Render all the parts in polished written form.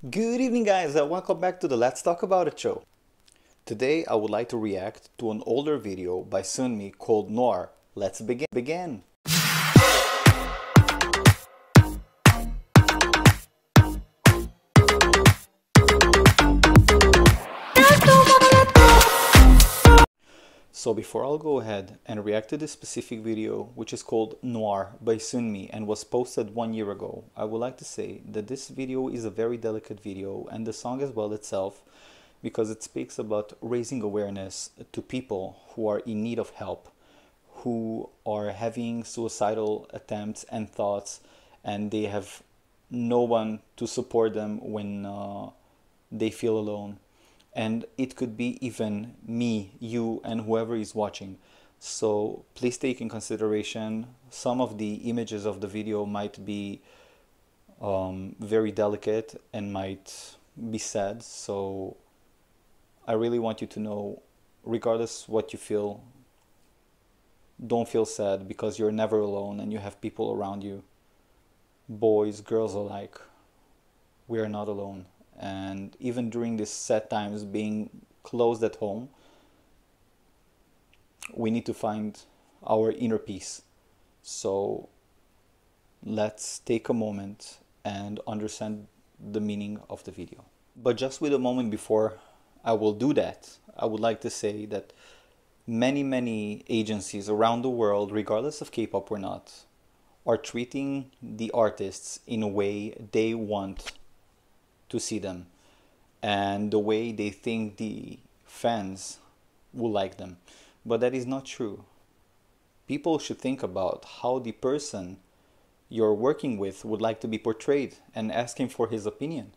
Good evening guys, welcome back to the Let's Talk About It show. Today I would like to react to an older video by SUNMI called Noir. Let's begin. So before I'll go ahead and react to this specific video, which is called Noir by SUNMI and was posted 1 year ago, I would like to say that this video is a very delicate video, and the song as well itself, because it speaks about raising awareness to people who are in need of help, who are having suicidal attempts and thoughts, and they have no one to support them when they feel alone. And it could be even me, you, and whoever is watching. So please take in consideration some of the images of the video might be very delicate and might be sad. So I really want you to know, regardless what you feel, don't feel sad, because you're never alone and you have people around you. Boys, girls alike, we are not alone. And even during these sad times, being closed at home, we need to find our inner peace. So let's take a moment and understand the meaning of the video. But just with a moment before I will do that, I would like to say that many agencies around the world, regardless of K-pop or not, are treating the artists in a way they want to see them and the way they think the fans will like them. But that is not true. People should think about how the person you're working with would like to be portrayed and ask him for his opinion.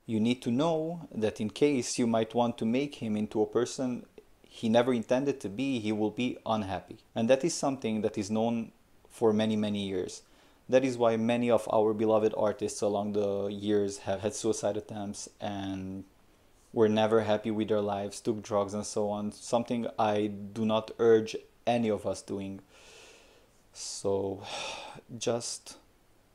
You need to know that in case you might want to make him into a person he never intended to be, he will be unhappy. And that is something that is known for many years. That is why many of our beloved artists along the years have had suicide attempts and were never happy with their lives, took drugs and so on. Something I do not urge any of us doing. So just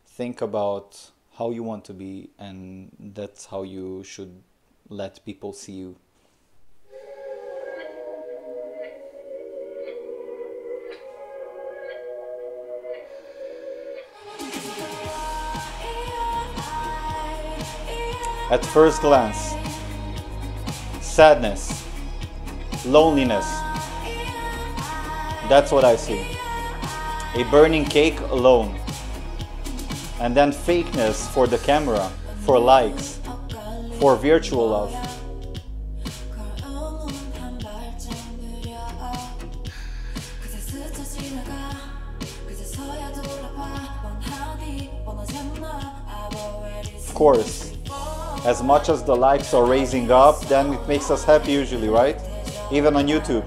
think about how you want to be, and that's how you should let people see you. At first glance, sadness, loneliness, that's what I see. A burning cake alone. And then fakeness for the camera, for likes, for virtual love. Of course, as much as the likes are raising up, then it makes us happy usually, right? Even on YouTube.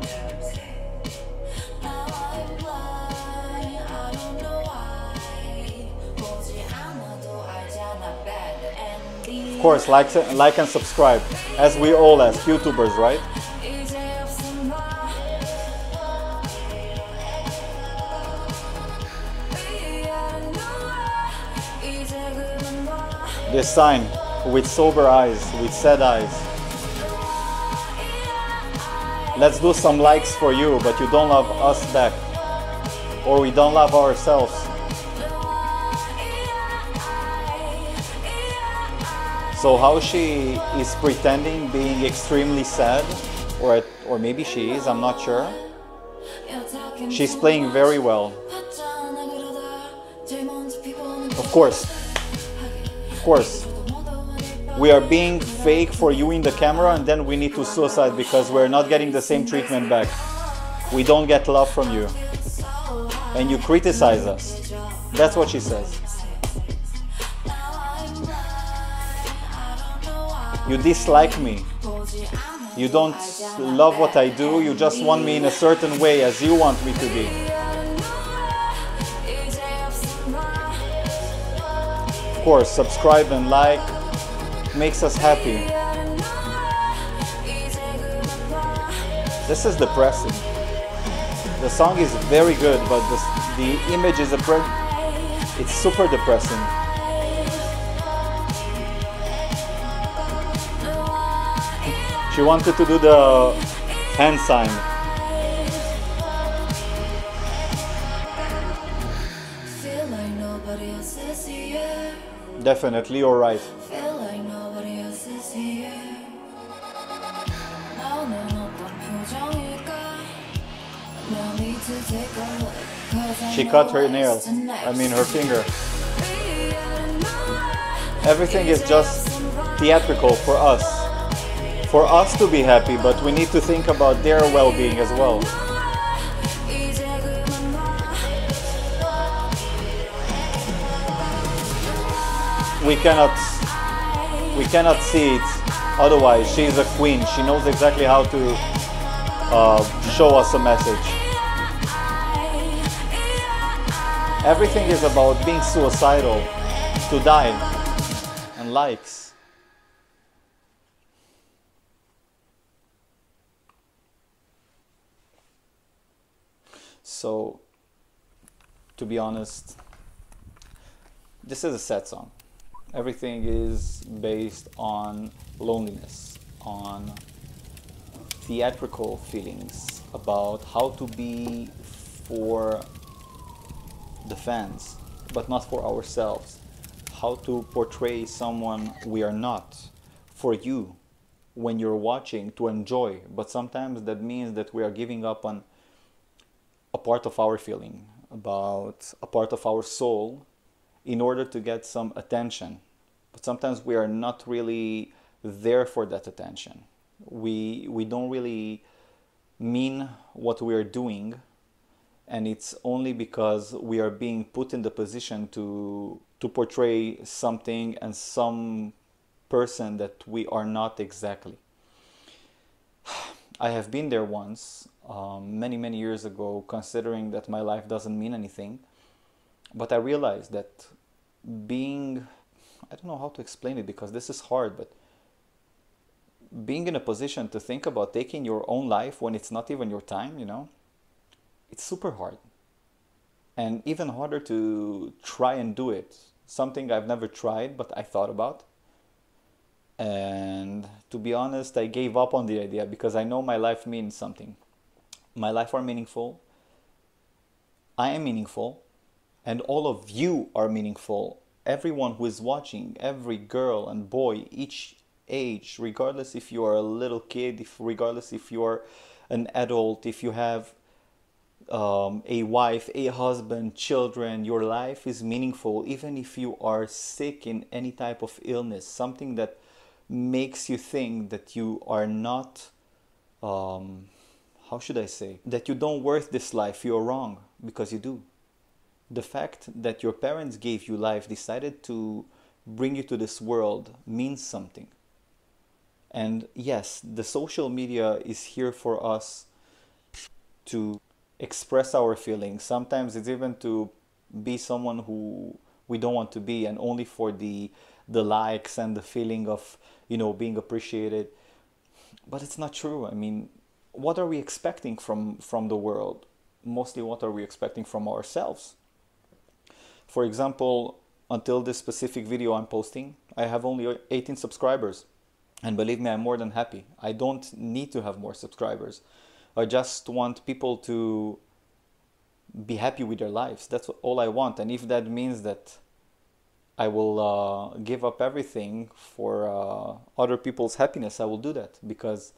Of course, like and subscribe, as we all as YouTubers, right? This sign, with sober eyes, with sad eyes. Let's do some likes for you, but you don't love us back, or we don't love ourselves. So how she is pretending being extremely sad, or maybe she is, I'm not sure. She's playing very well. Of course. We are being fake for you in the camera, and then we need to suicide because we're not getting the same treatment back. We don't get love from you. And you criticize us. That's what she says. You dislike me. You don't love what I do. You just want me in a certain way as you want me to be. Of course, subscribe and like. Makes us happy. This is depressing. The song is very good, but the image is it's super depressing. She wanted to do the hand sign. Definitely, you're right. She cut her nail, her finger. Everything is just theatrical for us. For us to be happy, but we need to think about their well-being as well. We cannot see it otherwise. She's a queen. She knows exactly how to show us a message. Everything is about being suicidal, to die, and likes. So, to be honest, this is a sad song. Everything is based on loneliness, on theatrical feelings about how to be for the fans, but not for ourselves. How to portray someone we are not for you when you're watching to enjoy, but sometimes that means that we are giving up on a part of our feeling, about a part of our soul, in order to get some attention. But sometimes we are not really there for that attention. We don't really mean what we are doing, and it's only because we are being put in the position to portray something and some person that we are not exactly. I have been there once, many years ago, considering that my life doesn't mean anything. But I realized that being, I don't know how to explain it because this is hard, but being in a position to think about taking your own life when it's not even your time, it's super hard. And even harder to try and do it. Something I've never tried, but I thought about. And to be honest, I gave up on the idea because I know my life means something. My life are meaningful. I am meaningful. And all of you are meaningful. Everyone who is watching, every girl and boy, each age, regardless if you are a little kid, regardless if you are an adult, if you have a wife, a husband, children, your life is meaningful. Even if you are sick in any type of illness, something that makes you think that you are not, how should I say, that you don't worth this life, you're wrong, because you do. The fact that your parents gave you life, decided to bring you to this world, means something. And yes, the social media is here for us to express our feelings. Sometimes it's even to be someone who we don't want to be, and only for the likes and the feeling of, being appreciated. But it's not true. What are we expecting from the world? Mostly, what are we expecting from ourselves? For example, until this specific video I'm posting, I have only 18 subscribers. And believe me, I'm more than happy. I don't need to have more subscribers. I just want people to be happy with their lives. That's all I want. And if that means that I will give up everything for other people's happiness, I will do that. Because,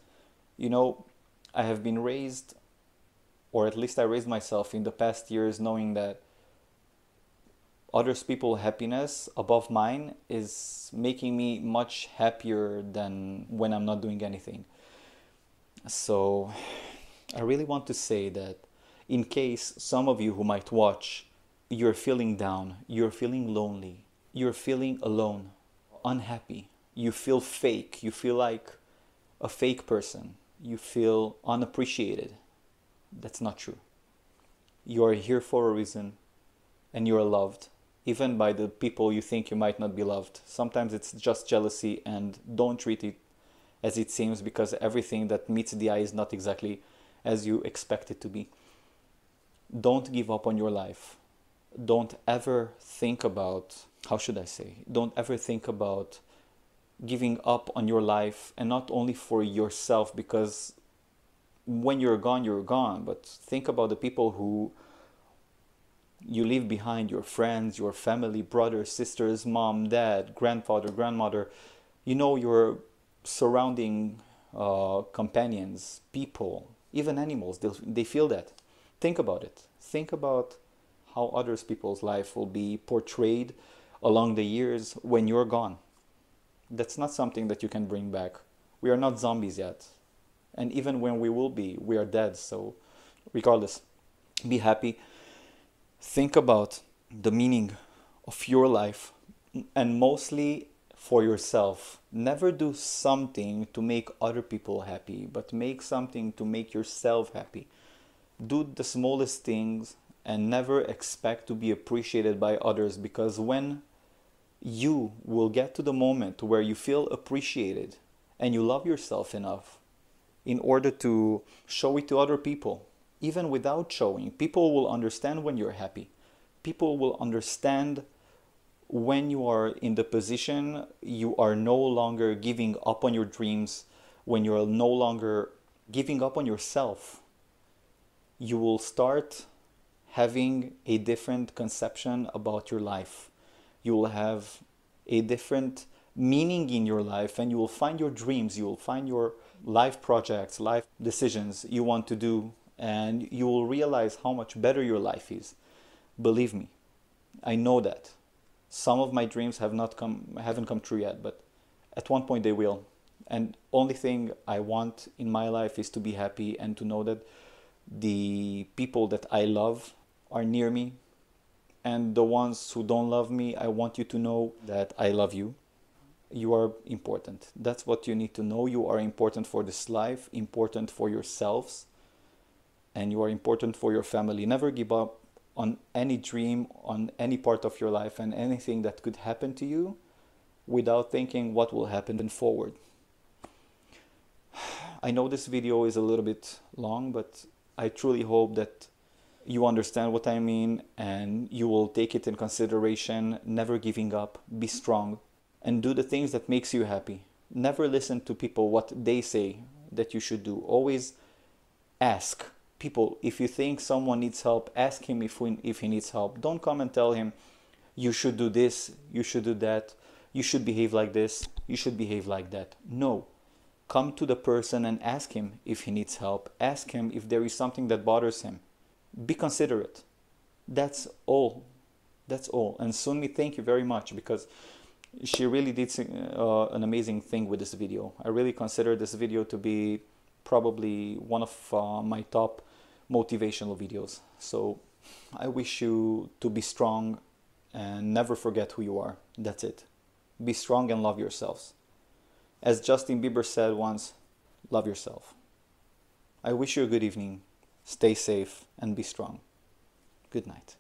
I have been raised, or at least I raised myself in the past years knowing that others people's happiness above mine is making me much happier than when I'm not doing anything. So I really want to say that in case some of you who might watch, you're feeling down, you're feeling lonely, you're feeling alone, unhappy, you feel fake, you feel like a fake person, you feel unappreciated. That's not true. You are here for a reason, and you are loved, even by the people you think you might not be loved. Sometimes it's just jealousy, and don't treat it as it seems, because everything that meets the eye is not exactly as you expect it to be. Don't give up on your life. Don't ever think about, how should I say, don't ever think about giving up on your life, and not only for yourself, because when you're gone, but think about the people who you leave behind, your friends, your family, brothers, sisters, mom, dad, grandfather, grandmother, your surrounding companions, people, even animals, they feel that. Think about it. Think about how others people's life will be portrayed along the years when you're gone. That's not something that you can bring back. We are not zombies yet. And even when we will be, we are dead. So regardless, be happy. Think about the meaning of your life, and mostly for yourself. Never do something to make other people happy, but make something to make yourself happy. Do the smallest things and never expect to be appreciated by others, because when you will get to the moment where you feel appreciated and you love yourself enough in order to show it to other people, even without showing, people will understand when you're happy. People will understand when you are in the position you are no longer giving up on your dreams, when you're no longer giving up on yourself. You will start having a different conception about your life. You will have a different meaning in your life, and you will find your dreams, you will find your life projects, life decisions you want to do, and you will realize how much better your life is. Believe me, I know that. Some of my dreams haven't come true yet, but at one point they will. And only thing I want in my life is to be happy and to know that the people that I love are near me. And the ones who don't love me, I want you to know that I love you. You are important. That's what you need to know. You are important for this life, important for yourselves, and you are important for your family. Never give up on any dream, on any part of your life, and anything that could happen to you without thinking what will happen forward. I know this video is a little bit long, but I truly hope that you understand what I mean and you will take it in consideration. Never giving up, be strong, and do the things that makes you happy. Never listen to people what they say that you should do. Always ask people. If you think someone needs help, ask him if he needs help. Don't come and tell him you should do this, you should do that, you should behave like this, you should behave like that. No. Come to the person and ask him if he needs help. Ask him if there is something that bothers him. Be considerate. That's all. That's all. And SUNMI, thank you very much, because she really did an amazing thing with this video. I really consider this video to be probably one of my top motivational videos. So I wish you to be strong and never forget who you are. That's it. Be strong and love yourselves. As Justin Bieber said once, love yourself. I wish you a good evening. Stay safe and be strong. Good night.